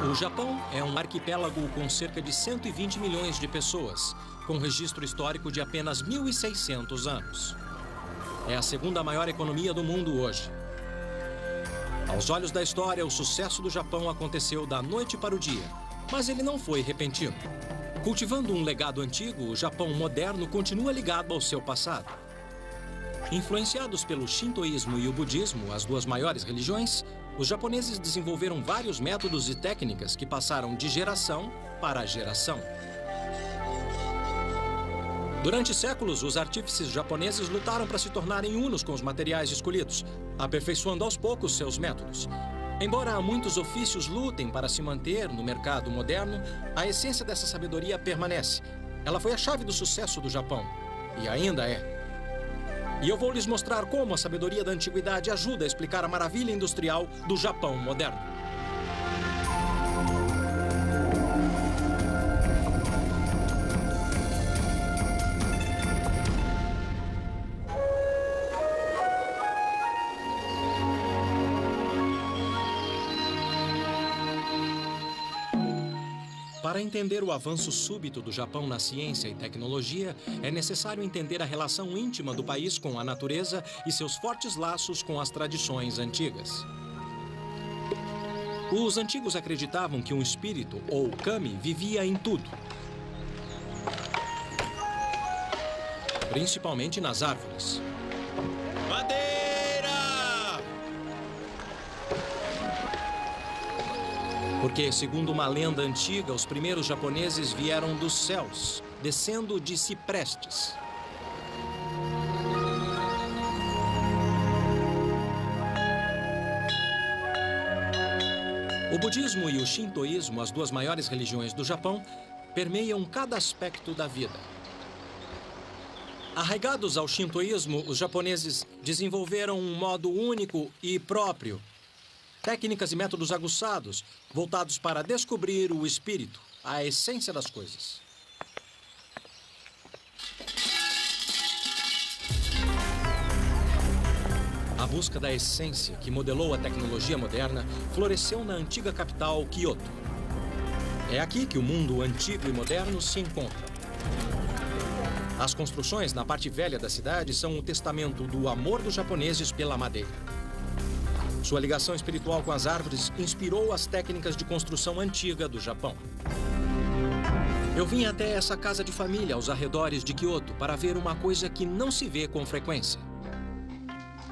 O Japão é um arquipélago com cerca de 120 milhões de pessoas, com registro histórico de apenas 1.600 anos. É a segunda maior economia do mundo hoje. Aos olhos da história, o sucesso do Japão aconteceu da noite para o dia, mas ele não foi repentino. Cultivando um legado antigo, o Japão moderno continua ligado ao seu passado. Influenciados pelo shintoísmo e o budismo, as duas maiores religiões, os japoneses desenvolveram vários métodos e técnicas que passaram de geração para geração. Durante séculos, os artífices japoneses lutaram para se tornarem unos com os materiais escolhidos, aperfeiçoando aos poucos seus métodos. Embora muitos ofícios lutem para se manter no mercado moderno, a essência dessa sabedoria permanece. Ela foi a chave do sucesso do Japão, e ainda é. E eu vou lhes mostrar como a sabedoria da antiguidade ajuda a explicar a maravilha industrial do Japão moderno. Para entender o avanço súbito do Japão na ciência e tecnologia, é necessário entender a relação íntima do país com a natureza e seus fortes laços com as tradições antigas. Os antigos acreditavam que um espírito, ou kami, vivia em tudo. Principalmente nas árvores. Porque, segundo uma lenda antiga, os primeiros japoneses vieram dos céus, descendo de ciprestes. O budismo e o shintoísmo, as duas maiores religiões do Japão, permeiam cada aspecto da vida. Arraigados ao shintoísmo, os japoneses desenvolveram um modo único e próprio. Técnicas e métodos aguçados, voltados para descobrir o espírito, a essência das coisas. A busca da essência, que modelou a tecnologia moderna, floresceu na antiga capital, Kyoto. É aqui que o mundo antigo e moderno se encontram. As construções na parte velha da cidade são um testamento do amor dos japoneses pela madeira. Sua ligação espiritual com as árvores inspirou as técnicas de construção antiga do Japão. Eu vim até essa casa de família aos arredores de Kyoto para ver uma coisa que não se vê com frequência.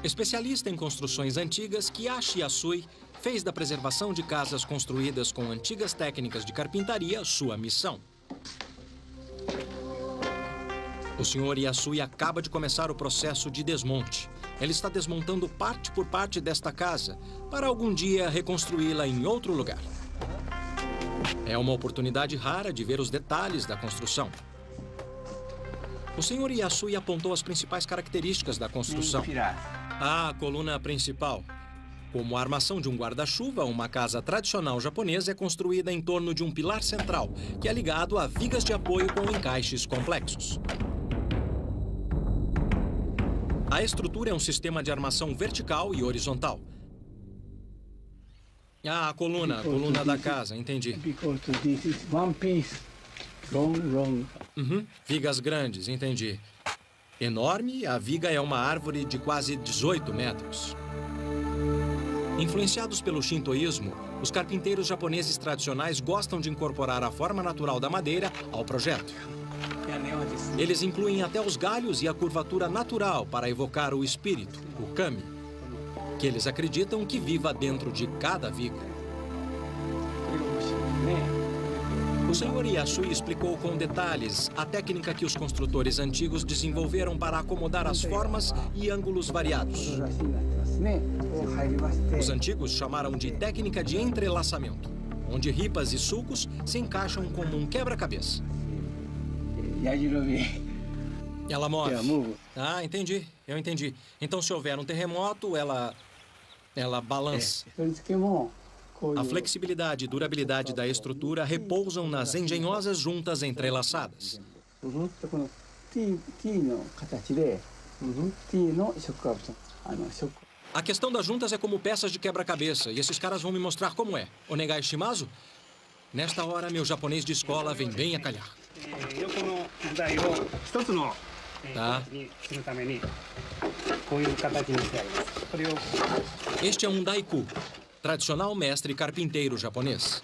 Especialista em construções antigas, Kiyoshi Yasui fez da preservação de casas construídas com antigas técnicas de carpintaria sua missão. O Sr. Yasui acaba de começar o processo de desmonte. Ele está desmontando parte por parte desta casa para algum dia reconstruí-la em outro lugar. É uma oportunidade rara de ver os detalhes da construção. O Sr. Yasui apontou as principais características da construção. A coluna principal. Como a armação de um guarda-chuva, uma casa tradicional japonesa é construída em torno de um pilar central, que é ligado a vigas de apoio com encaixes complexos. A estrutura é um sistema de armação vertical e horizontal. A coluna da casa, entendi. Vigas grandes, entendi. Enorme, a viga é uma árvore de quase 18 metros. Influenciados pelo shintoísmo, os carpinteiros japoneses tradicionais gostam de incorporar a forma natural da madeira ao projeto. Eles incluem até os galhos e a curvatura natural para evocar o espírito, o kami, que eles acreditam que viva dentro de cada viga. O Sr. Yasui explicou com detalhes a técnica que os construtores antigos desenvolveram para acomodar as formas e ângulos variados. Os antigos chamaram de técnica de entrelaçamento, onde ripas e sulcos se encaixam como um quebra-cabeça. Ela move. Ah, entendi. Eu entendi. Então, se houver um terremoto, ela balança. A flexibilidade e durabilidade da estrutura repousam nas engenhosas juntas entrelaçadas. A questão das juntas é como peças de quebra-cabeça, e esses caras vão me mostrar como é. Onegai shimasu? Nesta hora, meu japonês de escola vem bem a calhar. Tá. Este é um daiku, tradicional mestre carpinteiro japonês.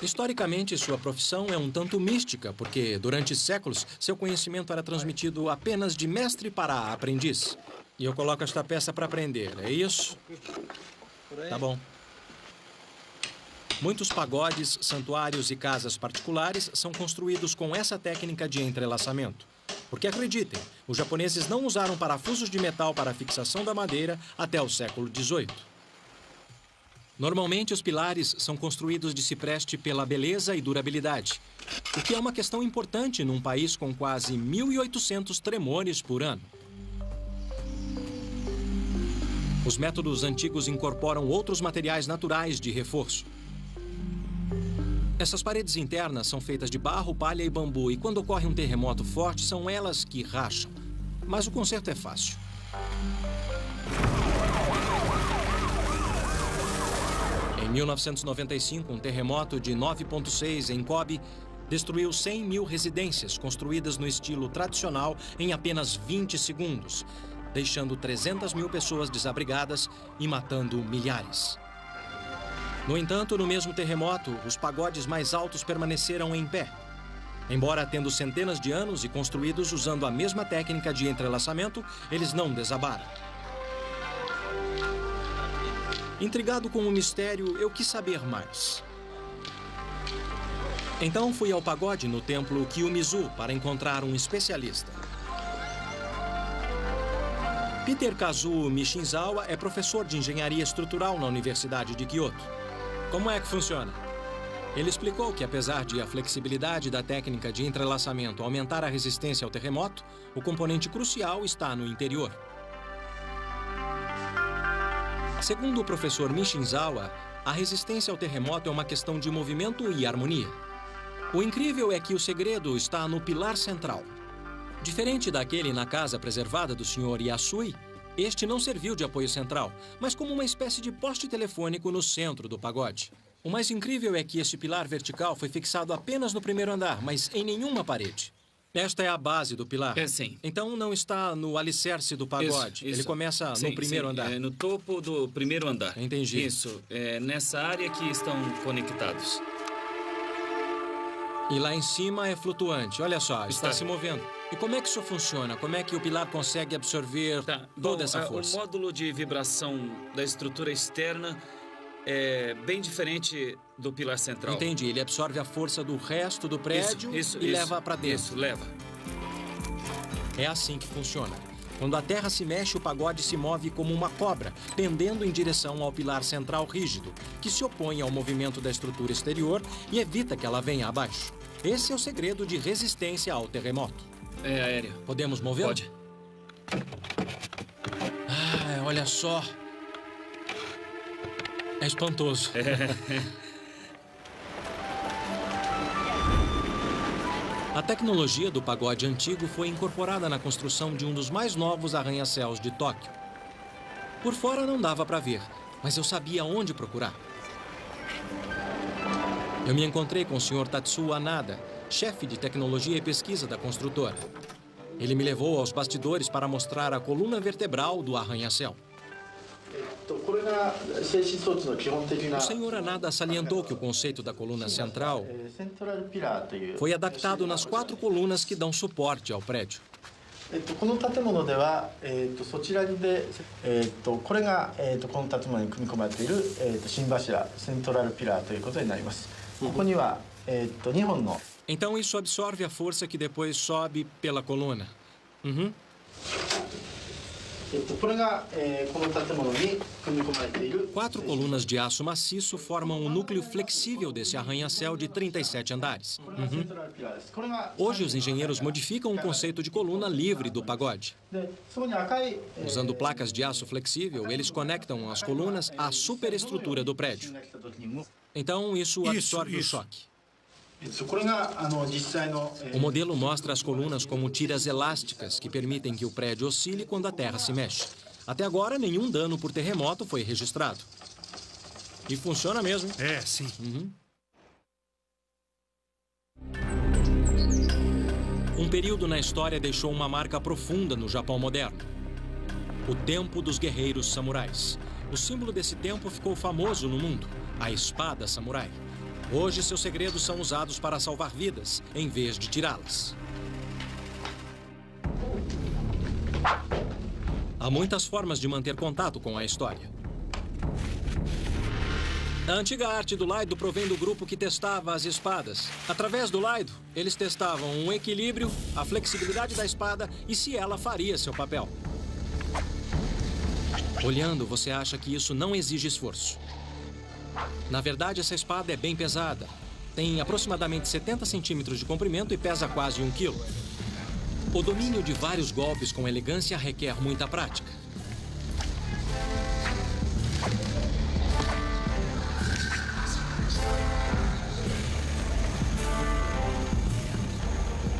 Historicamente, sua profissão é um tanto mística, porque durante séculos seu conhecimento era transmitido apenas de mestre para aprendiz. E eu coloco esta peça para aprender, é isso? Tá bom. Muitos pagodes, santuários e casas particulares são construídos com essa técnica de entrelaçamento. Porque acreditem, os japoneses não usaram parafusos de metal para a fixação da madeira até o século XVIII. Normalmente, os pilares são construídos de cipreste pela beleza e durabilidade, o que é uma questão importante num país com quase 1.800 tremores por ano. Os métodos antigos incorporam outros materiais naturais de reforço. Essas paredes internas são feitas de barro, palha e bambu, e quando ocorre um terremoto forte, são elas que racham. Mas o conserto é fácil. Em 1995, um terremoto de 9,6 em Kobe destruiu 100 mil residências construídas no estilo tradicional em apenas 20 segundos, deixando 300 mil pessoas desabrigadas e matando milhares. No entanto, no mesmo terremoto, os pagodes mais altos permaneceram em pé. Embora tendo centenas de anos e construídos usando a mesma técnica de entrelaçamento, eles não desabaram. Intrigado com o mistério, eu quis saber mais. Então fui ao pagode no templo Kiyomizu para encontrar um especialista. Peter Kazuo Mishinzawa é professor de engenharia estrutural na Universidade de Kyoto. Como é que funciona? Ele explicou que, apesar de a flexibilidade da técnica de entrelaçamento aumentar a resistência ao terremoto, o componente crucial está no interior. Segundo o professor Mishinzawa, a resistência ao terremoto é uma questão de movimento e harmonia. O incrível é que o segredo está no pilar central. Diferente daquele na casa preservada do Sr. Yasui, este não serviu de apoio central, mas como uma espécie de poste telefônico no centro do pagode. O mais incrível é que este pilar vertical foi fixado apenas no primeiro andar, mas em nenhuma parede. Esta é a base do pilar? É, sim. Então não está no alicerce do pagode. Isso. Ele começa no primeiro andar. É no topo do primeiro andar. Entendi. Isso. É nessa área que estão conectados. E lá em cima é flutuante. Olha só, está se movendo. E como é que isso funciona? Como é que o pilar consegue absorver toda essa força? O módulo de vibração da estrutura externa é bem diferente do pilar central. Entendi. Ele absorve a força do resto do prédio e leva para dentro. Isso, leva. É assim que funciona. Quando a terra se mexe, o pagode se move como uma cobra, pendendo em direção ao pilar central rígido, que se opõe ao movimento da estrutura exterior e evita que ela venha abaixo. Esse é o segredo de resistência ao terremoto. É aéreo. Podemos movê-lo? Pode. Ah, olha só. É espantoso. A tecnologia do pagode antigo foi incorporada na construção de um dos mais novos arranha-céus de Tóquio. Por fora não dava para ver, mas eu sabia onde procurar. Eu me encontrei com o Sr. Tatsuo Anada, chefe de tecnologia e pesquisa da construtora. Ele me levou aos bastidores para mostrar a coluna vertebral do arranha-céu. O Sr. Anada salientou que o conceito da coluna central foi adaptado nas 4 colunas que dão suporte ao prédio. Então isso absorve a força que depois sobe pela coluna. Uhum. 4 colunas de aço maciço formam o núcleo flexível desse arranha-céu de 37 andares. Uhum. Hoje, os engenheiros modificam o conceito de coluna livre do pagode. Usando placas de aço flexível, eles conectam as colunas à superestrutura do prédio. Então, isso absorve o choque. O modelo mostra as colunas como tiras elásticas que permitem que o prédio oscile quando a terra se mexe. Até agora, nenhum dano por terremoto foi registrado. E funciona mesmo, hein? É, sim. Um período na história deixou uma marca profunda no Japão moderno. O tempo dos guerreiros samurais. O símbolo desse tempo ficou famoso no mundo, a espada samurai. Hoje, seus segredos são usados para salvar vidas, em vez de tirá-las. Há muitas formas de manter contato com a história. A antiga arte do Laido provém do grupo que testava as espadas. Através do Laido, eles testavam um equilíbrio, a flexibilidade da espada e se ela faria seu papel. Olhando, você acha que isso não exige esforço. Na verdade, essa espada é bem pesada. Tem aproximadamente 70 centímetros de comprimento e pesa quase 1 quilo. O domínio de vários golpes com elegância requer muita prática.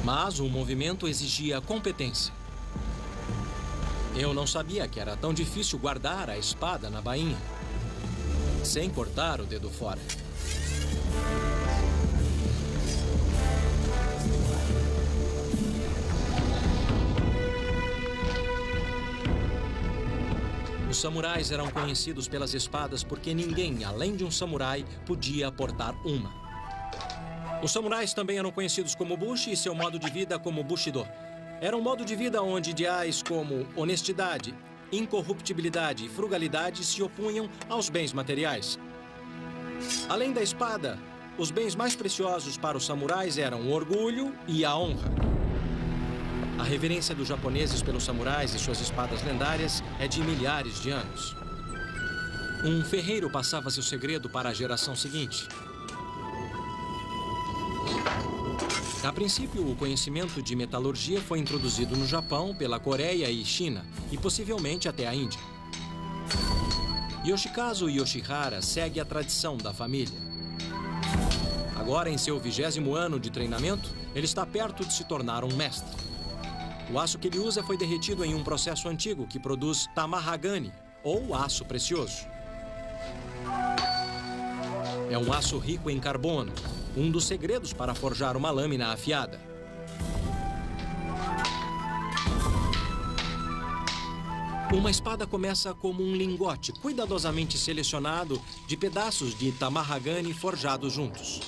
Mas o movimento exigia competência. Eu não sabia que era tão difícil guardar a espada na bainha, sem cortar o dedo fora. Os samurais eram conhecidos pelas espadas porque ninguém, além de um samurai, podia portar uma. Os samurais também eram conhecidos como bushi e seu modo de vida como bushido. Era um modo de vida onde ideais como honestidade, incorruptibilidade e frugalidade se opunham aos bens materiais. Além da espada, os bens mais preciosos para os samurais eram o orgulho e a honra. A reverência dos japoneses pelos samurais e suas espadas lendárias é de milhares de anos. Um ferreiro passava seu segredo para a geração seguinte. A princípio, o conhecimento de metalurgia foi introduzido no Japão pela Coreia e China, e possivelmente até a Índia. Yoshikazu Yoshihara segue a tradição da família. Agora, em seu 20º ano de treinamento, ele está perto de se tornar um mestre. O aço que ele usa foi derretido em um processo antigo que produz tamahagani, ou aço precioso. É um aço rico em carbono, um dos segredos para forjar uma lâmina afiada. Uma espada começa como um lingote cuidadosamente selecionado de pedaços de tamahagani forjados juntos.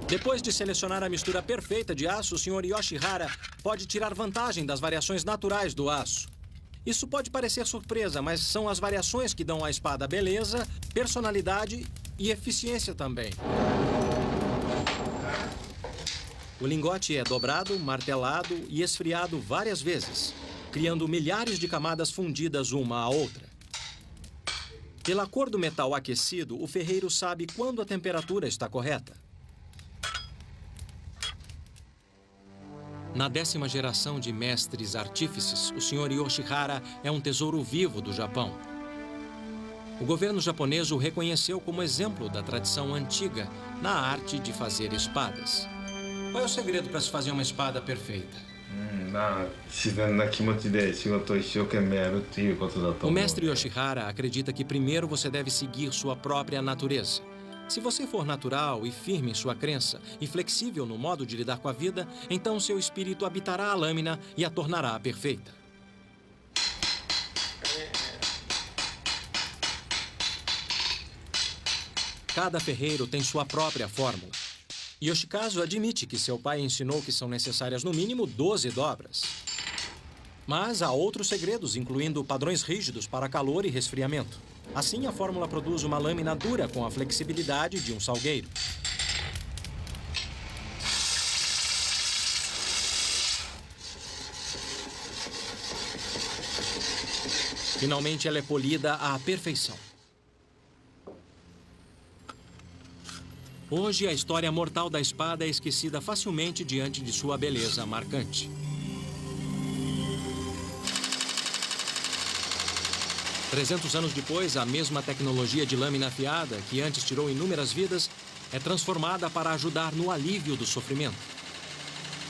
Depois de selecionar a mistura perfeita de aço, o Sr. Yoshihara pode tirar vantagem das variações naturais do aço. Isso pode parecer surpresa, mas são as variações que dão à espada beleza, personalidade e eficiência também. O lingote é dobrado, martelado e esfriado várias vezes, criando milhares de camadas fundidas uma à outra. Pela cor do metal aquecido, o ferreiro sabe quando a temperatura está correta. Na 10ª geração de mestres artífices, o Sr. Yoshihara é um tesouro vivo do Japão. O governo japonês o reconheceu como exemplo da tradição antiga na arte de fazer espadas. Qual é o segredo para se fazer uma espada perfeita? O mestre Yoshihara acredita que primeiro você deve seguir sua própria natureza. Se você for natural e firme em sua crença e flexível no modo de lidar com a vida, então seu espírito habitará a lâmina e a tornará perfeita. Cada ferreiro tem sua própria fórmula. Yoshikazu admite que seu pai ensinou que são necessárias no mínimo 12 dobras. Mas há outros segredos, incluindo padrões rígidos para calor e resfriamento. Assim, a fórmula produz uma lâmina dura com a flexibilidade de um salgueiro. Finalmente, ela é polida à perfeição. Hoje, a história mortal da espada é esquecida facilmente diante de sua beleza marcante. 300 anos depois, a mesma tecnologia de lâmina afiada, que antes tirou inúmeras vidas, é transformada para ajudar no alívio do sofrimento.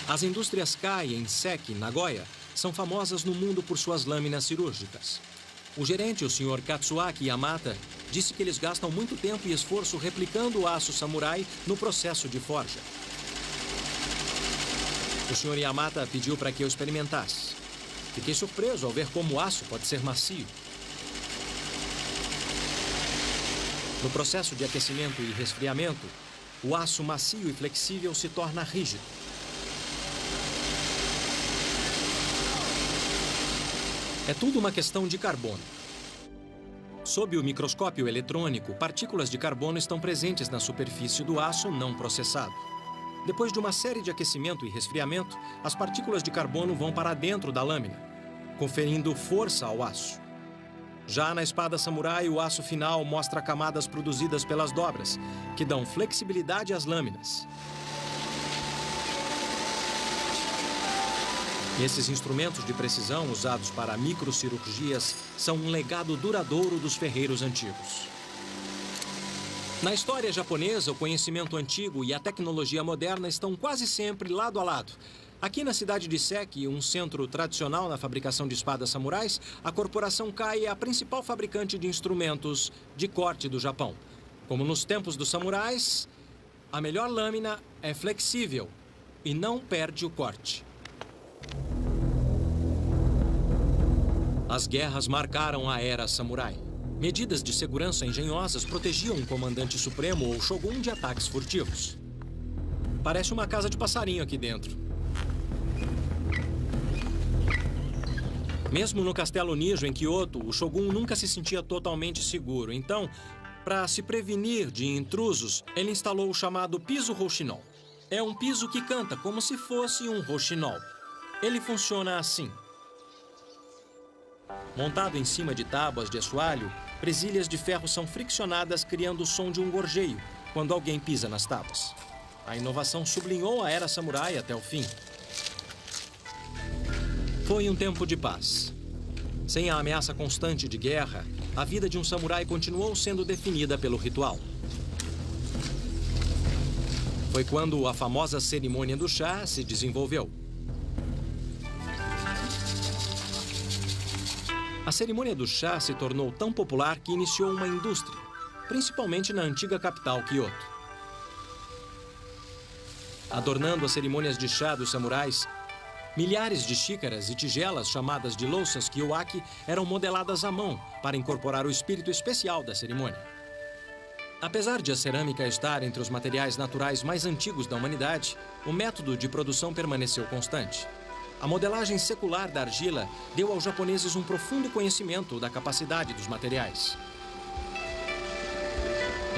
As indústrias Kai em Seki, Nagoya, são famosas no mundo por suas lâminas cirúrgicas. O gerente, o Sr. Katsuaki Yamata, disse que eles gastam muito tempo e esforço replicando o aço samurai no processo de forja. O Sr. Yamata pediu para que eu experimentasse. Fiquei surpreso ao ver como o aço pode ser macio. No processo de aquecimento e resfriamento, o aço macio e flexível se torna rígido. É tudo uma questão de carbono. Sob o microscópio eletrônico, partículas de carbono estão presentes na superfície do aço não processado. Depois de uma série de aquecimento e resfriamento, as partículas de carbono vão para dentro da lâmina, conferindo força ao aço. Já na espada samurai, o aço final mostra camadas produzidas pelas dobras, que dão flexibilidade às lâminas. Esses instrumentos de precisão usados para microcirurgias são um legado duradouro dos ferreiros antigos. Na história japonesa, o conhecimento antigo e a tecnologia moderna estão quase sempre lado a lado. Aqui na cidade de Seki, um centro tradicional na fabricação de espadas samurais, a corporação Kai é a principal fabricante de instrumentos de corte do Japão. Como nos tempos dos samurais, a melhor lâmina é flexível e não perde o corte. As guerras marcaram a era samurai. Medidas de segurança engenhosas protegiam um comandante supremo ou shogun de ataques furtivos. Parece uma casa de passarinho aqui dentro. Mesmo no Castelo Nijo, em Kyoto, o shogun nunca se sentia totalmente seguro. Então, para se prevenir de intrusos, ele instalou o chamado piso rouxinol. É um piso que canta como se fosse um rouxinol. Ele funciona assim. Montado em cima de tábuas de assoalho, presilhas de ferro são friccionadas, criando o som de um gorjeio quando alguém pisa nas tábuas. A inovação sublinhou a era samurai até o fim. Foi um tempo de paz. Sem a ameaça constante de guerra, a vida de um samurai continuou sendo definida pelo ritual. Foi quando a famosa cerimônia do chá se desenvolveu. A cerimônia do chá se tornou tão popular que iniciou uma indústria, principalmente na antiga capital, Kyoto. Adornando as cerimônias de chá dos samurais, milhares de xícaras e tigelas chamadas de louças kiwaki eram modeladas à mão para incorporar o espírito especial da cerimônia. Apesar de a cerâmica estar entre os materiais naturais mais antigos da humanidade, o método de produção permaneceu constante. A modelagem secular da argila deu aos japoneses um profundo conhecimento da capacidade dos materiais.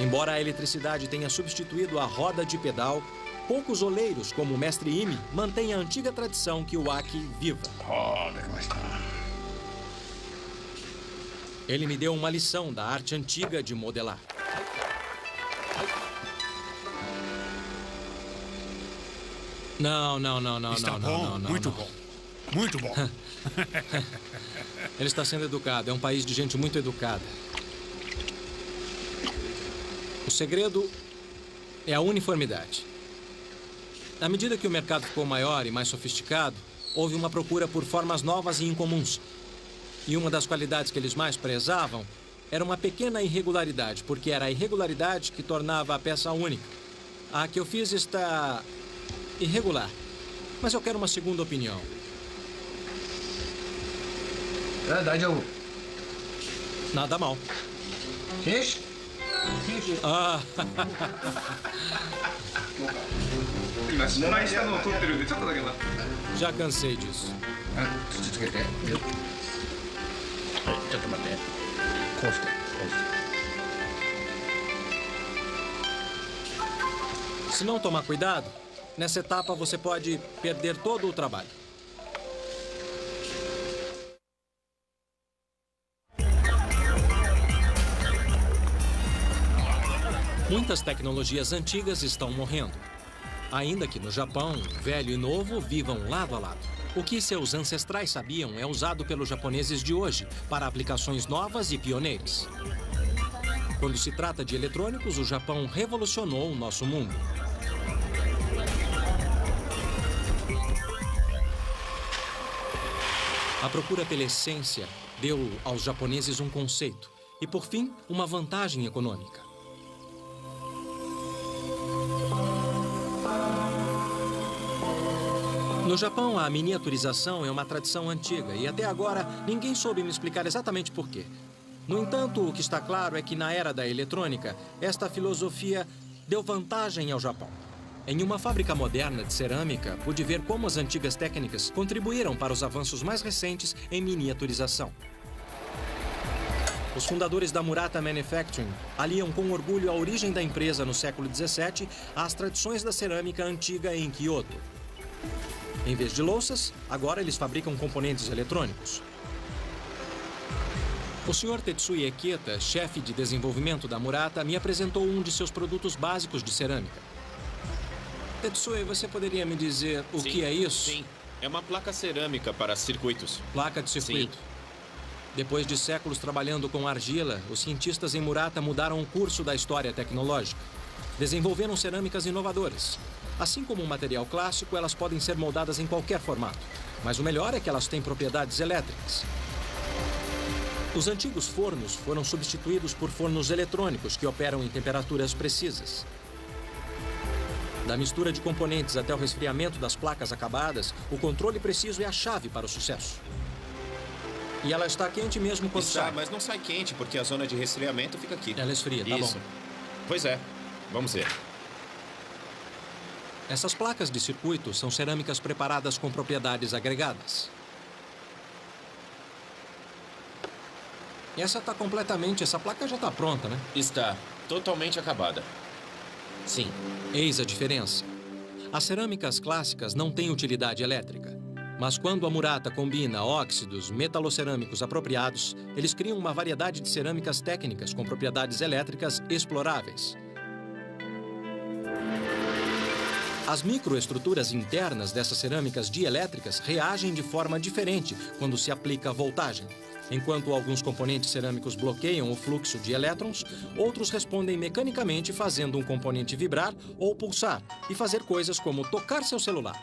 Embora a eletricidade tenha substituído a roda de pedal, poucos oleiros, como o mestre Imi, mantêm a antiga tradição kiwaki viva. Ele me deu uma lição da arte antiga de modelar. Não. Está bom, muito bom. Muito bom. Ele está sendo educado. É um país de gente muito educada. O segredo é a uniformidade. À medida que o mercado ficou maior e mais sofisticado, houve uma procura por formas novas e incomuns. E uma das qualidades que eles mais prezavam era uma pequena irregularidade, porque era a irregularidade que tornava a peça única. A que eu fiz está irregular, mas eu quero uma segunda opinião. Nada mal. Ah. Já cansei disso. Se não tomar cuidado, nessa etapa você pode perder todo o trabalho. Muitas tecnologias antigas estão morrendo. Ainda que no Japão, velho e novo vivam lado a lado. O que seus ancestrais sabiam é usado pelos japoneses de hoje para aplicações novas e pioneiras. Quando se trata de eletrônicos, o Japão revolucionou o nosso mundo. A procura pela essência deu aos japoneses um conceito. e, por fim, uma vantagem econômica. No Japão, a miniaturização é uma tradição antiga e até agora ninguém soube me explicar exatamente por quê. No entanto, o que está claro é que na era da eletrônica, esta filosofia deu vantagem ao Japão. Em uma fábrica moderna de cerâmica, pude ver como as antigas técnicas contribuíram para os avanços mais recentes em miniaturização. Os fundadores da Murata Manufacturing aliam com orgulho a origem da empresa no século XVII às tradições da cerâmica antiga em Kyoto. Em vez de louças, agora eles fabricam componentes eletrônicos. O Sr. Tetsuya Iketa, chefe de desenvolvimento da Murata, me apresentou um de seus produtos básicos de cerâmica. Tetsuya, você poderia me dizer o que é isso? Sim, é uma placa cerâmica para circuitos. Placa de circuito. Sim. Depois de séculos trabalhando com argila, os cientistas em Murata mudaram o curso da história tecnológica. Desenvolveram cerâmicas inovadoras. Assim como um material clássico, elas podem ser moldadas em qualquer formato. Mas o melhor é que elas têm propriedades elétricas. Os antigos fornos foram substituídos por fornos eletrônicos que operam em temperaturas precisas. Da mistura de componentes até o resfriamento das placas acabadas, o controle preciso é a chave para o sucesso. E ela está quente mesmo quando sai. Mas não sai quente, porque a zona de resfriamento fica aqui. Ela esfria, tá Isso. bom. Pois é. Vamos ver. Essas placas de circuito são cerâmicas preparadas com propriedades agregadas. Essa placa já está pronta, né? Está totalmente acabada. Sim. Eis a diferença. As cerâmicas clássicas não têm utilidade elétrica. Mas quando a Murata combina óxidos metalocerâmicos apropriados, eles criam uma variedade de cerâmicas técnicas com propriedades elétricas exploráveis. As microestruturas internas dessas cerâmicas dielétricas reagem de forma diferente quando se aplica voltagem. Enquanto alguns componentes cerâmicos bloqueiam o fluxo de elétrons, outros respondem mecanicamente fazendo um componente vibrar ou pulsar e fazer coisas como tocar seu celular.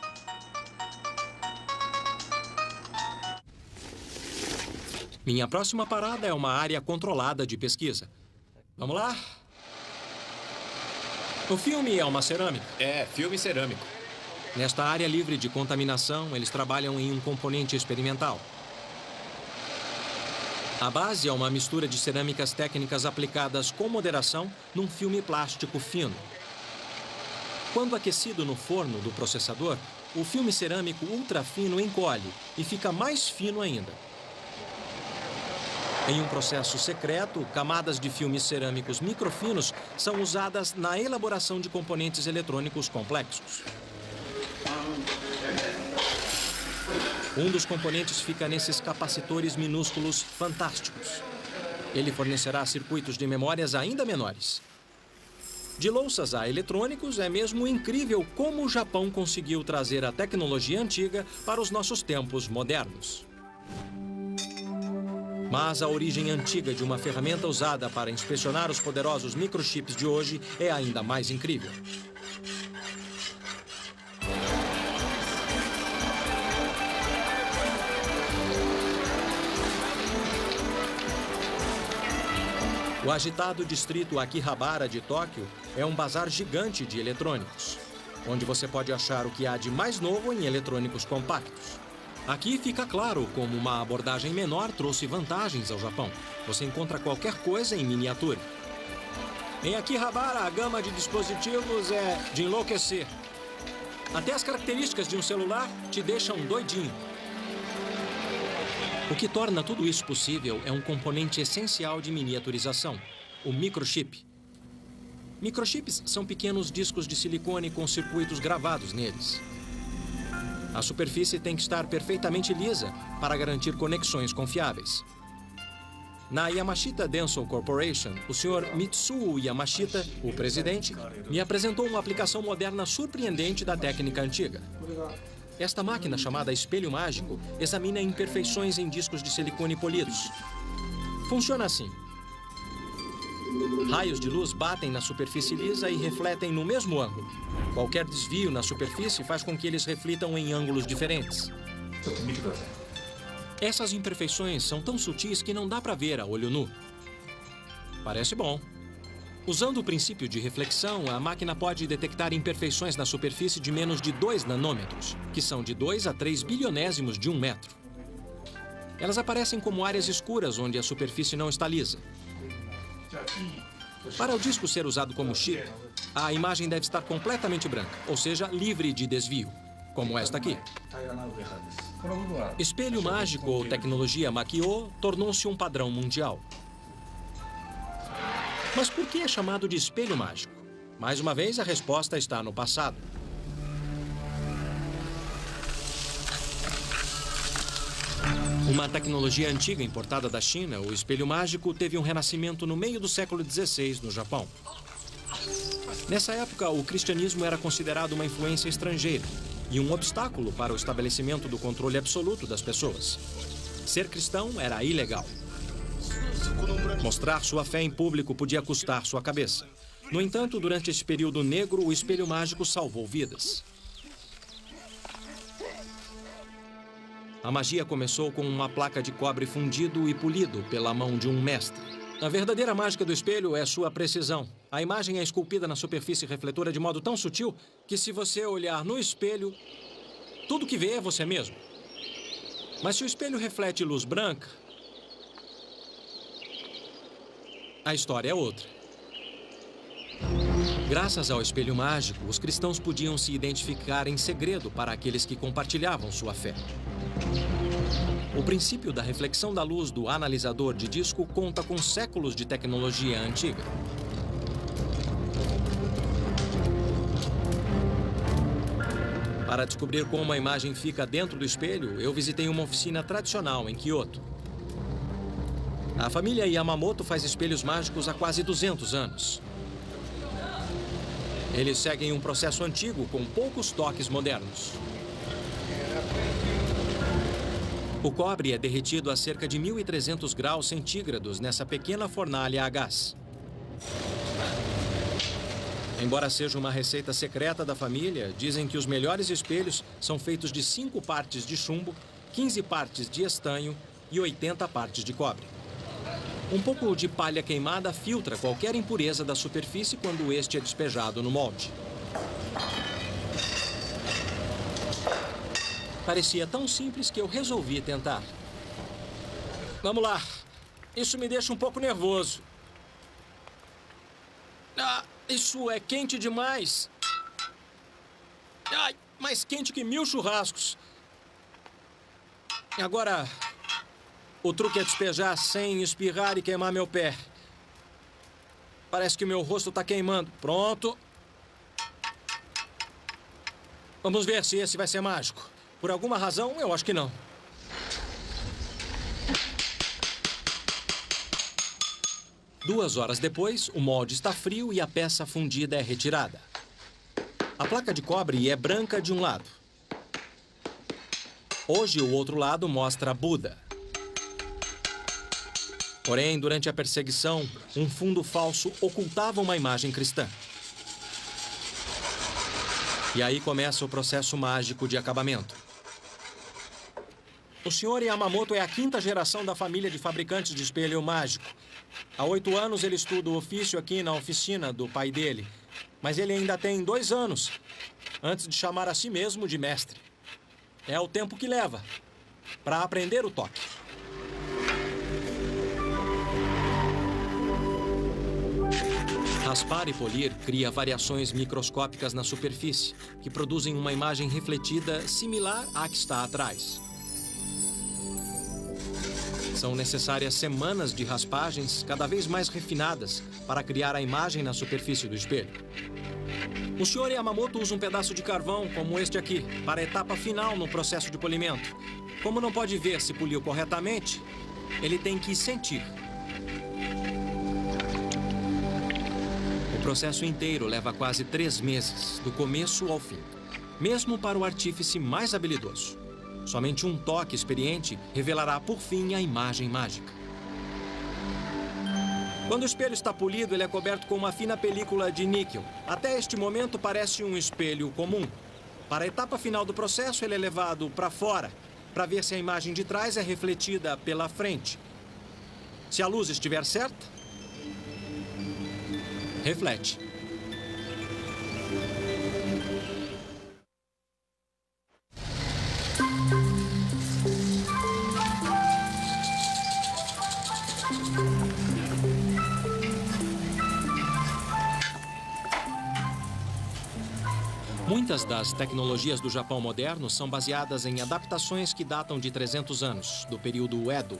Minha próxima parada é uma área controlada de pesquisa. Vamos lá? O filme é uma cerâmica. É, filme cerâmico. Nesta área livre de contaminação, eles trabalham em um componente experimental. A base é uma mistura de cerâmicas técnicas aplicadas com moderação num filme plástico fino. Quando aquecido no forno do processador, o filme cerâmico ultrafino encolhe e fica mais fino ainda. Em um processo secreto, camadas de filmes cerâmicos microfinos são usadas na elaboração de componentes eletrônicos complexos. Um dos componentes fica nesses capacitores minúsculos fantásticos. Ele fornecerá circuitos de memórias ainda menores. De louças a eletrônicos, é mesmo incrível como o Japão conseguiu trazer a tecnologia antiga para os nossos tempos modernos. Mas a origem antiga de uma ferramenta usada para inspecionar os poderosos microchips de hoje é ainda mais incrível. O agitado distrito Akihabara de Tóquio é um bazar gigante de eletrônicos, onde você pode achar o que há de mais novo em eletrônicos compactos. Aqui fica claro como uma abordagem menor trouxe vantagens ao Japão. Você encontra qualquer coisa em miniatura. Em Akihabara, a gama de dispositivos é de enlouquecer. Até as características de um celular te deixam doidinho. O que torna tudo isso possível é um componente essencial de miniaturização, o microchip. Microchips são pequenos discos de silicone com circuitos gravados neles. A superfície tem que estar perfeitamente lisa para garantir conexões confiáveis. Na Yamashita Denso Corporation, o Sr. Mitsuo Yamashita, o presidente, me apresentou uma aplicação moderna surpreendente da técnica antiga. Esta máquina, chamada espelho mágico, examina imperfeições em discos de silicone polidos. Funciona assim. Raios de luz batem na superfície lisa e refletem no mesmo ângulo. Qualquer desvio na superfície faz com que eles reflitam em ângulos diferentes. Essas imperfeições são tão sutis que não dá para ver a olho nu. Parece bom. Usando o princípio de reflexão, a máquina pode detectar imperfeições na superfície de menos de 2 nanômetros, que são de 2 a 3 bilionésimos de 1 metro. Elas aparecem como áreas escuras onde a superfície não está lisa. Para o disco ser usado como chip, a imagem deve estar completamente branca, ou seja, livre de desvio, como esta aqui. Espelho mágico ou tecnologia Makio tornou-se um padrão mundial. Mas por que é chamado de espelho mágico? Mais uma vez, a resposta está no passado. Uma tecnologia antiga importada da China, o espelho mágico teve um renascimento no meio do século XVI no Japão. Nessa época, o cristianismo era considerado uma influência estrangeira e um obstáculo para o estabelecimento do controle absoluto das pessoas. Ser cristão era ilegal. Mostrar sua fé em público podia custar sua cabeça. No entanto, durante esse período negro, o espelho mágico salvou vidas. A magia começou com uma placa de cobre fundido e polido pela mão de um mestre. A verdadeira mágica do espelho é sua precisão. A imagem é esculpida na superfície refletora de modo tão sutil que, se você olhar no espelho, tudo que vê é você mesmo. Mas se o espelho reflete luz branca, a história é outra. Graças ao espelho mágico, os cristãos podiam se identificar em segredo para aqueles que compartilhavam sua fé. O princípio da reflexão da luz do analisador de disco conta com séculos de tecnologia antiga. Para descobrir como a imagem fica dentro do espelho, eu visitei uma oficina tradicional em Kyoto. A família Yamamoto faz espelhos mágicos há quase 200 anos. Eles seguem um processo antigo com poucos toques modernos. O cobre é derretido a cerca de 1.300 graus centígrados nessa pequena fornalha a gás. Embora seja uma receita secreta da família, dizem que os melhores espelhos são feitos de 5 partes de chumbo, 15 partes de estanho e 80 partes de cobre. Um pouco de palha queimada filtra qualquer impureza da superfície quando este é despejado no molde. Parecia tão simples que eu resolvi tentar. Vamos lá. Isso me deixa um pouco nervoso. Ah, isso é quente demais. Ai, mais quente que 1000 churrascos. Agora, o truque é despejar sem espirrar e queimar meu pé. Parece que meu rosto está queimando. Pronto. Vamos ver se esse vai ser mágico. Por alguma razão, eu acho que não. Duas horas depois, o molde está frio e a peça fundida é retirada. A placa de cobre é branca de um lado. Hoje, o outro lado mostra Buda. Porém, durante a perseguição, um fundo falso ocultava uma imagem cristã. E aí começa o processo mágico de acabamento. O Sr. Yamamoto é a 5ª geração da família de fabricantes de espelho mágico. Há 8 anos ele estuda o ofício aqui na oficina do pai dele. Mas ele ainda tem 2 anos antes de chamar a si mesmo de mestre. É o tempo que leva para aprender o toque. Raspar e polir cria variações microscópicas na superfície, que produzem uma imagem refletida similar à que está atrás. São necessárias semanas de raspagens cada vez mais refinadas para criar a imagem na superfície do espelho. O Sr. Yamamoto usa um pedaço de carvão, como este aqui, para a etapa final no processo de polimento. Como não pode ver se poliu corretamente, ele tem que sentir. O processo inteiro leva quase 3 meses, do começo ao fim. Mesmo para o artífice mais habilidoso. Somente um toque experiente revelará, por fim, a imagem mágica. Quando o espelho está polido, ele é coberto com uma fina película de níquel. Até este momento, parece um espelho comum. Para a etapa final do processo, ele é levado para fora, para ver se a imagem de trás é refletida pela frente. Se a luz estiver certa, reflete. Muitas das tecnologias do Japão moderno são baseadas em adaptações que datam de 300 anos, do período Edo.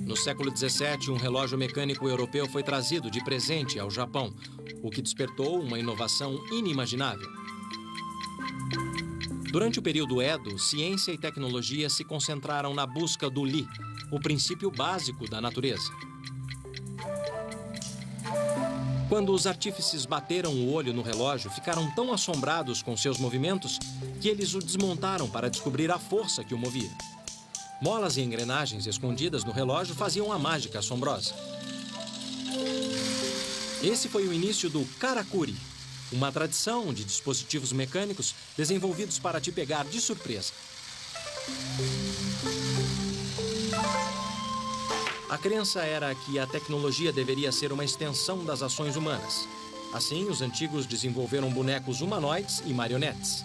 No século XVII, um relógio mecânico europeu foi trazido de presente ao Japão, o que despertou uma inovação inimaginável. Durante o período Edo, ciência e tecnologia se concentraram na busca do Li, o princípio básico da natureza. Quando os artífices bateram o olho no relógio, ficaram tão assombrados com seus movimentos que eles o desmontaram para descobrir a força que o movia. Molas e engrenagens escondidas no relógio faziam a mágica assombrosa. Esse foi o início do karakuri, uma tradição de dispositivos mecânicos desenvolvidos para te pegar de surpresa. A crença era que a tecnologia deveria ser uma extensão das ações humanas. Assim, os antigos desenvolveram bonecos humanoides e marionetes.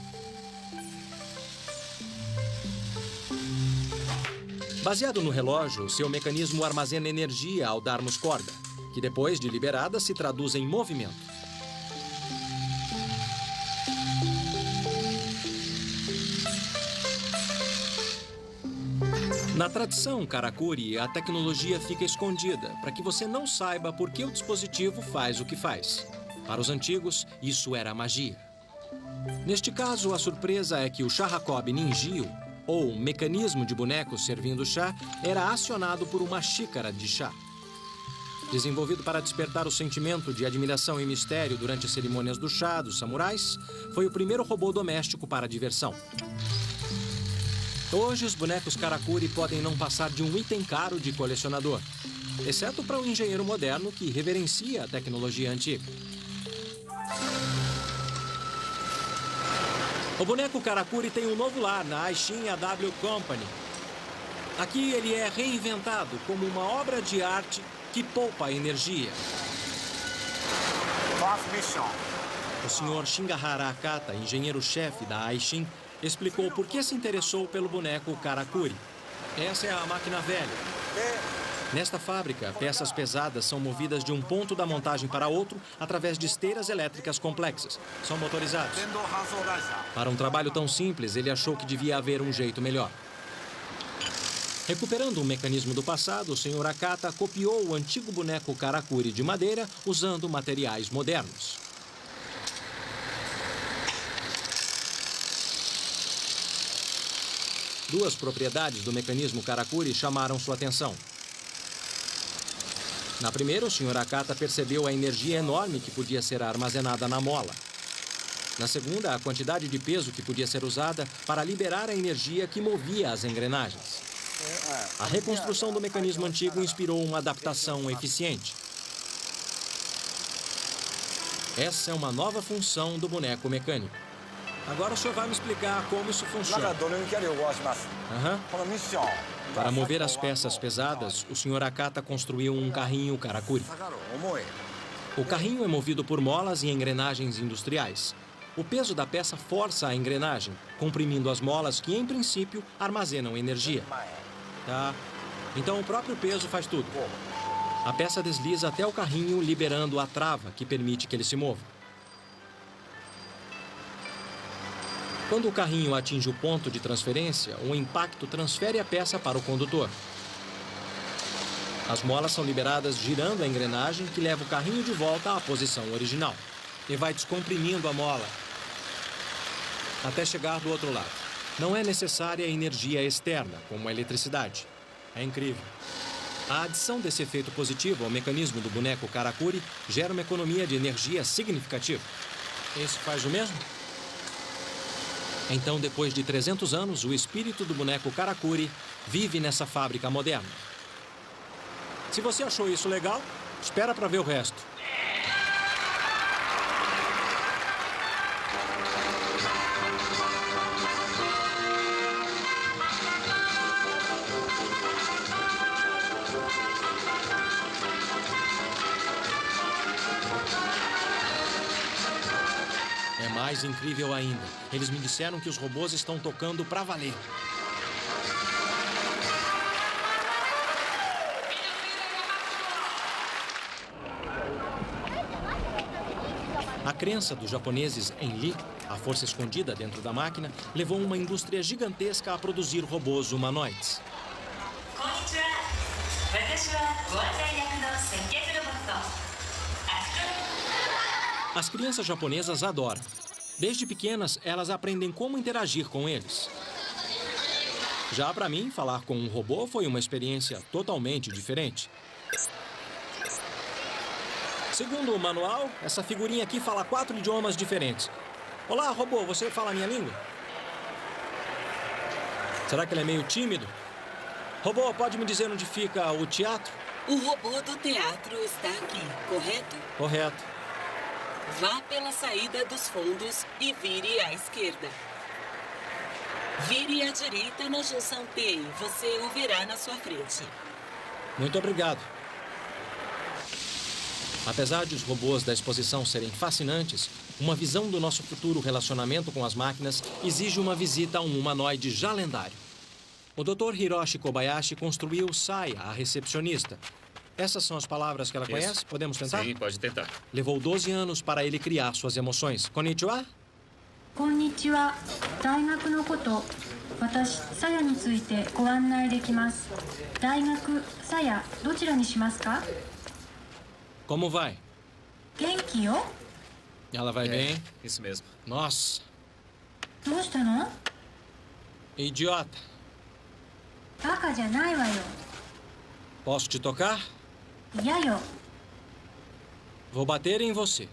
Baseado no relógio, seu mecanismo armazena energia ao darmos corda, que depois de liberada se traduz em movimento. Na tradição karakuri, a tecnologia fica escondida para que você não saiba por que o dispositivo faz o que faz. Para os antigos, isso era magia. Neste caso, a surpresa é que o Shahakob Ninjio, ou mecanismo de bonecos servindo chá, era acionado por uma xícara de chá. Desenvolvido para despertar o sentimento de admiração e mistério durante as cerimônias do chá dos samurais, foi o primeiro robô doméstico para a diversão. Hoje, os bonecos karakuri podem não passar de um item caro de colecionador, exceto para um engenheiro moderno que reverencia a tecnologia antiga. O boneco karakuri tem um novo lar na Aishin AW Company. Aqui ele é reinventado como uma obra de arte que poupa energia. O Sr. Shingahara Akata, engenheiro-chefe da Aishin, explicou por que se interessou pelo boneco karakuri. Essa é a máquina velha. Nesta fábrica, peças pesadas são movidas de um ponto da montagem para outro através de esteiras elétricas complexas. São motorizados. Para um trabalho tão simples, ele achou que devia haver um jeito melhor. Recuperando um mecanismo do passado, o Sr. Akata copiou o antigo boneco karakuri de madeira usando materiais modernos. Duas propriedades do mecanismo karakuri chamaram sua atenção. Na primeira, o Sr. Akata percebeu a energia enorme que podia ser armazenada na mola. Na segunda, a quantidade de peso que podia ser usada para liberar a energia que movia as engrenagens. A reconstrução do mecanismo antigo inspirou uma adaptação eficiente. Essa é uma nova função do boneco mecânico. Agora o senhor vai me explicar como isso funciona. Para mover as peças pesadas, o Sr. Akata construiu um carrinho karakuri. O carrinho é movido por molas e engrenagens industriais. O peso da peça força a engrenagem, comprimindo as molas que, em princípio, armazenam energia. Tá? Então o próprio peso faz tudo. A peça desliza até o carrinho, liberando a trava que permite que ele se mova. Quando o carrinho atinge o ponto de transferência, o impacto transfere a peça para o condutor. As molas são liberadas girando a engrenagem que leva o carrinho de volta à posição original. E vai descomprimindo a mola até chegar do outro lado. Não é necessária energia externa, como a eletricidade. É incrível. A adição desse efeito positivo ao mecanismo do boneco karakuri gera uma economia de energia significativa. Esse faz o mesmo? Então, depois de 300 anos, o espírito do boneco karakuri vive nessa fábrica moderna. Se você achou isso legal, espera para ver o resto. É mais incrível ainda. Eles me disseram que os robôs estão tocando pra valer. A crença dos japoneses em Li, a força escondida dentro da máquina, levou uma indústria gigantesca a produzir robôs humanoides. As crianças japonesas adoram. Desde pequenas, elas aprendem como interagir com eles. Já para mim, falar com um robô foi uma experiência totalmente diferente. Segundo o manual, essa figurinha aqui fala 4 idiomas diferentes. Olá, robô, você fala a minha língua? Será que ele é meio tímido? Robô, pode me dizer onde fica o teatro? O robô do teatro está aqui, correto? Correto. Vá pela saída dos fundos e vire à esquerda. Vire à direita na junção T e você o verá na sua frente. Muito obrigado. Apesar de os robôs da exposição serem fascinantes, uma visão do nosso futuro relacionamento com as máquinas exige uma visita a um humanoide já lendário. O Dr. Hiroshi Kobayashi construiu Saya, a recepcionista. Essas são as palavras que ela conhece? Podemos tentar? Sim, pode tentar. Levou 12 anos para ele criar suas emoções. Konnichiwa? Konnichiwa. 大学のこと、私、さやについてご案内できます。大学、さや、どちらにしますか? Como vai? 元気よ。 Ela vai bem? Isso mesmo. Nossa. どうしたの? Idiota. バカじゃないわよ。 Posso te tocar? 嫌よ。 Vou bater em você.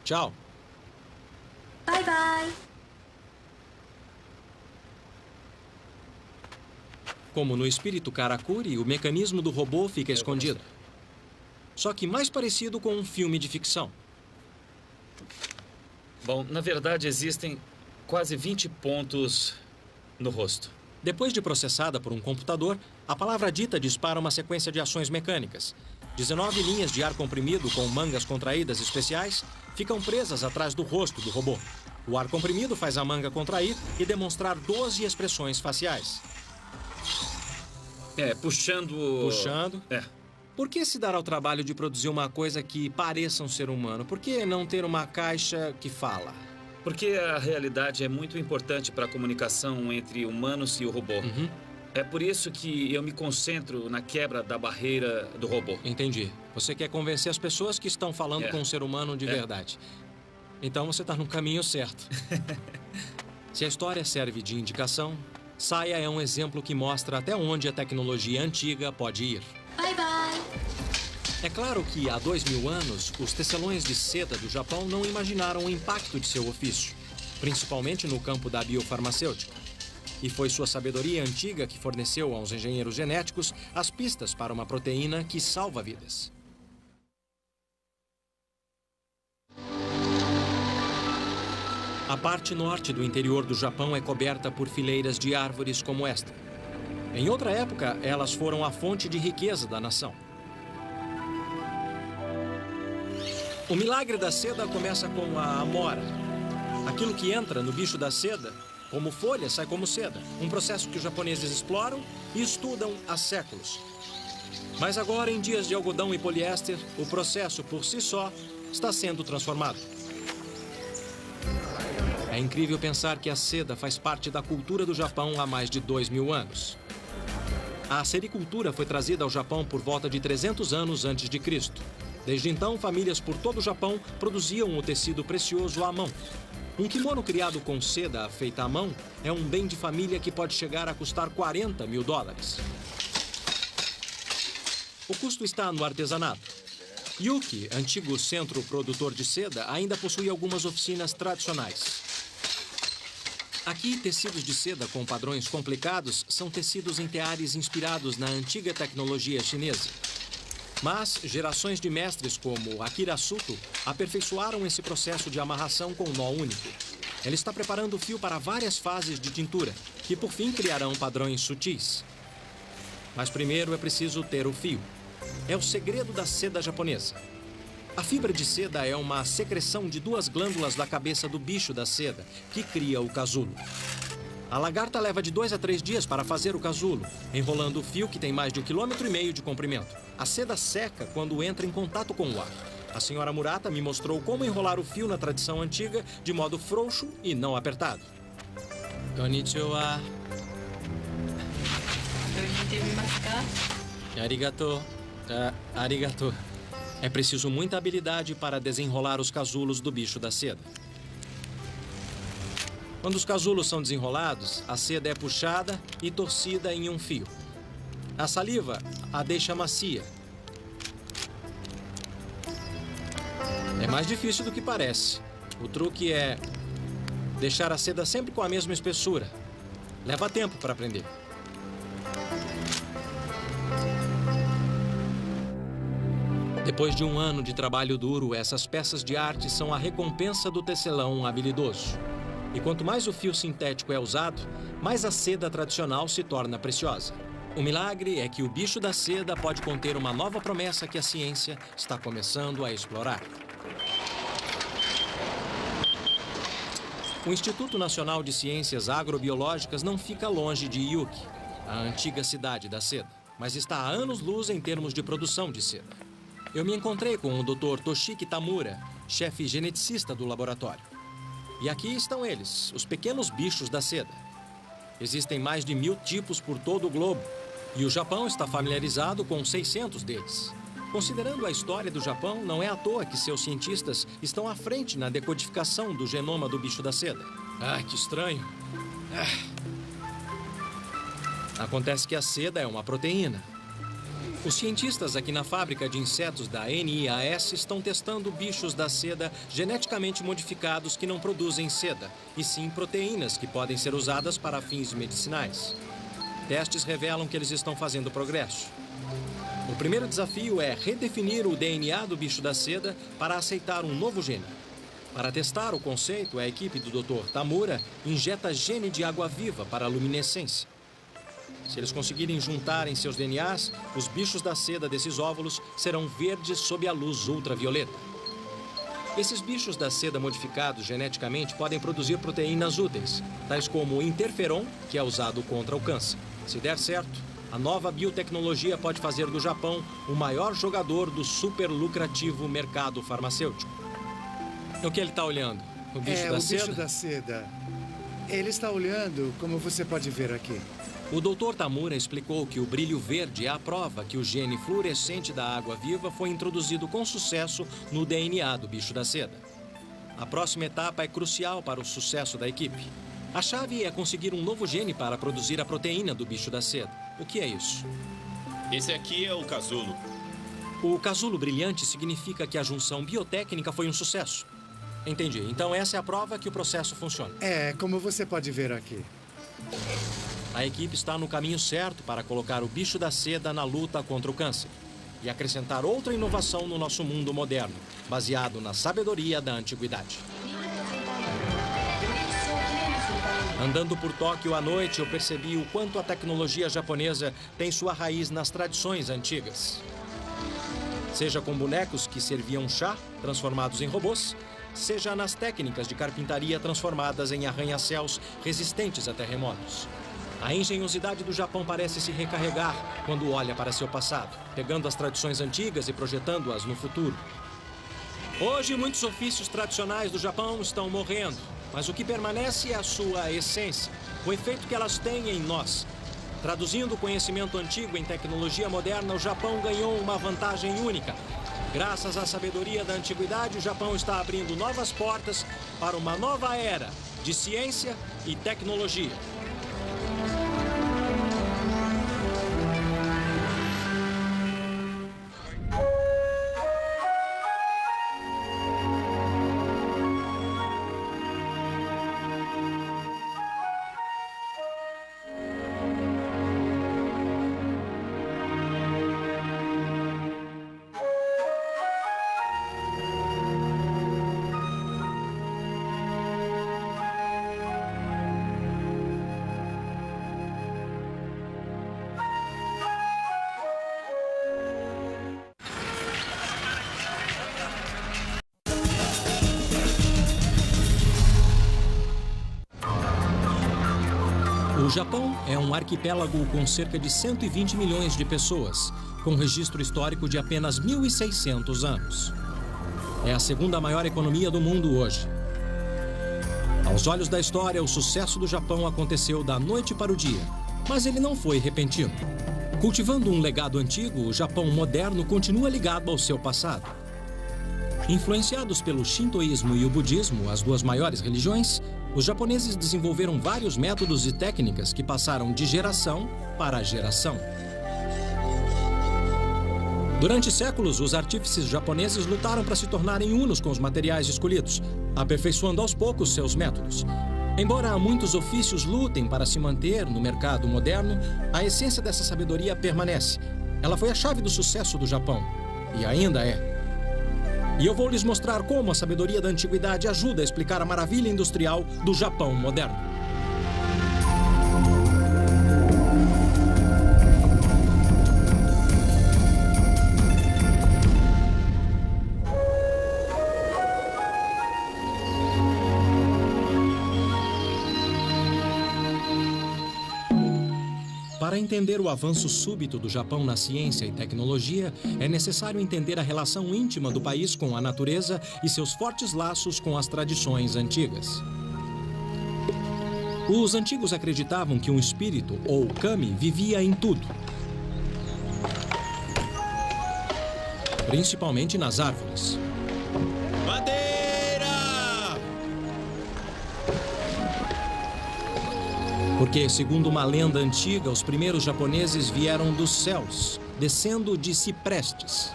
Tchau. バイバイ。 Como no espírito Karakuri, o mecanismo do robô fica escondido. Só que mais parecido com um filme de ficção. Bom, na verdade existem quase 20 pontos no rosto. Depois de processada por um computador, a palavra dita dispara uma sequência de ações mecânicas. 19 linhas de ar comprimido com mangas contraídas especiais ficam presas atrás do rosto do robô. O ar comprimido faz a manga contrair e demonstrar 12 expressões faciais. Puxando... Puxando. Por que se dar ao trabalho de produzir uma coisa que pareça um ser humano? Por que não ter uma caixa que fala? Porque a realidade é muito importante para a comunicação entre humanos e o robô. É por isso que eu me concentro na quebra da barreira do robô. Entendi. Você quer convencer as pessoas que estão falando com um ser humano de verdade. Então você está no caminho certo. Se a história serve de indicação, Saya é um exemplo que mostra até onde a tecnologia antiga pode ir. Bye, bye. É claro que há 2000 anos, os tecelões de seda do Japão não imaginaram o impacto de seu ofício, principalmente no campo da biofarmacêutica. E foi sua sabedoria antiga que forneceu aos engenheiros genéticos as pistas para uma proteína que salva vidas. A parte norte do interior do Japão é coberta por fileiras de árvores como esta. Em outra época, elas foram a fonte de riqueza da nação. O milagre da seda começa com a amora. Aquilo que entra no bicho da seda, como folha, sai como seda. Um processo que os japoneses exploram e estudam há séculos. Mas agora, em dias de algodão e poliéster, o processo por si só está sendo transformado. É incrível pensar que a seda faz parte da cultura do Japão há mais de 2000 anos. A sericultura foi trazida ao Japão por volta de 300 anos antes de Cristo. Desde então, famílias por todo o Japão produziam o tecido precioso à mão. Um kimono criado com seda feita à mão é um bem de família que pode chegar a custar $40 mil. O custo está no artesanato. Yuki, antigo centro produtor de seda, ainda possui algumas oficinas tradicionais. Aqui, tecidos de seda com padrões complicados são tecidos em teares inspirados na antiga tecnologia chinesa. Mas gerações de mestres como Akira Suto aperfeiçoaram esse processo de amarração com nó único. Ele está preparando o fio para várias fases de tintura, que por fim criarão padrões sutis. Mas primeiro é preciso ter o fio. É o segredo da seda japonesa. A fibra de seda é uma secreção de duas glândulas da cabeça do bicho da seda, que cria o casulo. A lagarta leva de 2 a 3 dias para fazer o casulo, enrolando o fio que tem mais de 1,5 km de comprimento. A seda seca quando entra em contato com o ar. A senhora Murata me mostrou como enrolar o fio na tradição antiga de modo frouxo e não apertado. Konnichiwa. Arigato. Arigato. É preciso muita habilidade para desenrolar os casulos do bicho da seda. Quando os casulos são desenrolados, a seda é puxada e torcida em um fio. A saliva a deixa macia. É mais difícil do que parece. O truque é deixar a seda sempre com a mesma espessura. Leva tempo para aprender. Depois de 1 ano de trabalho duro, essas peças de arte são a recompensa do tecelão habilidoso. E quanto mais o fio sintético é usado, mais a seda tradicional se torna preciosa. O milagre é que o bicho da seda pode conter uma nova promessa que a ciência está começando a explorar. O Instituto Nacional de Ciências Agrobiológicas não fica longe de Yuki, a antiga cidade da seda, mas está há anos-luz em termos de produção de seda. Eu me encontrei com o Dr. Toshiki Tamura, chefe geneticista do laboratório. E aqui estão eles, os pequenos bichos da seda. Existem mais de 1000 tipos por todo o globo, e o Japão está familiarizado com 600 deles. Considerando a história do Japão, não é à toa que seus cientistas estão à frente na decodificação do genoma do bicho da seda. Ah, que estranho. Acontece que a seda é uma proteína. Os cientistas aqui na fábrica de insetos da NIAS estão testando bichos da seda geneticamente modificados que não produzem seda, e sim proteínas que podem ser usadas para fins medicinais. Testes revelam que eles estão fazendo progresso. O primeiro desafio é redefinir o DNA do bicho da seda para aceitar um novo gene. Para testar o conceito, a equipe do Dr. Tamura injeta gene de água-viva para a luminescência. Se eles conseguirem juntar em seus DNAs, os bichos da seda desses óvulos serão verdes sob a luz ultravioleta. Esses bichos da seda modificados geneticamente podem produzir proteínas úteis, tais como o interferon, que é usado contra o câncer. Se der certo, a nova biotecnologia pode fazer do Japão o maior jogador do super lucrativo mercado farmacêutico. O que ele está olhando? O bicho da seda? É, o bicho da seda. Ele está olhando, como você pode ver aqui. O Dr. Tamura explicou que o brilho verde é a prova que o gene fluorescente da água-viva foi introduzido com sucesso no DNA do bicho da seda. A próxima etapa é crucial para o sucesso da equipe. A chave é conseguir um novo gene para produzir a proteína do bicho da seda. O que é isso? Esse aqui é o casulo. O casulo brilhante significa que a junção biotécnica foi um sucesso. Entendi. Então essa é a prova que o processo funciona. É, como você pode ver aqui. A equipe está no caminho certo para colocar o bicho da seda na luta contra o câncer e acrescentar outra inovação no nosso mundo moderno, baseado na sabedoria da antiguidade. Andando por Tóquio à noite, eu percebi o quanto a tecnologia japonesa tem sua raiz nas tradições antigas. Seja com bonecos que serviam chá, transformados em robôs, seja nas técnicas de carpintaria transformadas em arranha-céus resistentes a terremotos. A engenhosidade do Japão parece se recarregar quando olha para seu passado, pegando as tradições antigas e projetando-as no futuro. Hoje, muitos ofícios tradicionais do Japão estão morrendo, mas o que permanece é a sua essência, o efeito que elas têm em nós. Traduzindo o conhecimento antigo em tecnologia moderna, o Japão ganhou uma vantagem única. Graças à sabedoria da antiguidade, o Japão está abrindo novas portas para uma nova era de ciência e tecnologia. O Japão é um arquipélago com cerca de 120 milhões de pessoas, com registro histórico de apenas 1.600 anos. É a segunda maior economia do mundo hoje. Aos olhos da história, o sucesso do Japão aconteceu da noite para o dia, mas ele não foi repentino. Cultivando um legado antigo, o Japão moderno continua ligado ao seu passado. Influenciados pelo shintoísmo e o budismo, as duas maiores religiões, os japoneses desenvolveram vários métodos e técnicas que passaram de geração para geração. Durante séculos, os artífices japoneses lutaram para se tornarem unos com os materiais escolhidos, aperfeiçoando aos poucos seus métodos. Embora muitos ofícios lutem para se manter no mercado moderno, a essência dessa sabedoria permanece. Ela foi a chave do sucesso do Japão, e ainda é. E eu vou lhes mostrar como a sabedoria da antiguidade ajuda a explicar a maravilha industrial do Japão moderno. Para entender o avanço súbito do Japão na ciência e tecnologia, é necessário entender a relação íntima do país com a natureza e seus fortes laços com as tradições antigas. Os antigos acreditavam que um espírito, ou kami, vivia em tudo, principalmente nas árvores. Porque, segundo uma lenda antiga, os primeiros japoneses vieram dos céus, descendo de ciprestes.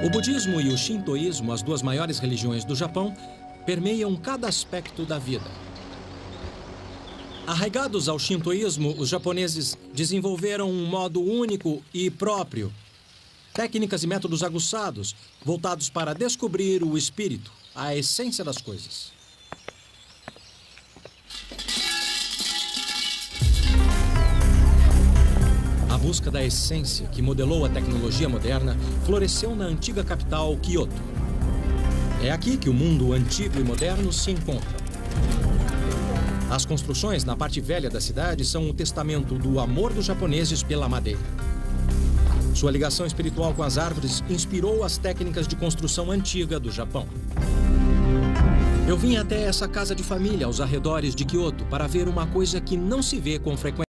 O budismo e o shintoísmo, as duas maiores religiões do Japão, permeiam cada aspecto da vida. Arraigados ao shintoísmo, os japoneses desenvolveram um modo único e próprio, técnicas e métodos aguçados, voltados para descobrir o espírito, a essência das coisas. A busca da essência, que modelou a tecnologia moderna, floresceu na antiga capital, Kyoto. É aqui que o mundo antigo e moderno se encontram. As construções na parte velha da cidade são um testamento do amor dos japoneses pela madeira. Sua ligação espiritual com as árvores inspirou as técnicas de construção antiga do Japão. Eu vim até essa casa de família aos arredores de Kyoto para ver uma coisa que não se vê com frequência.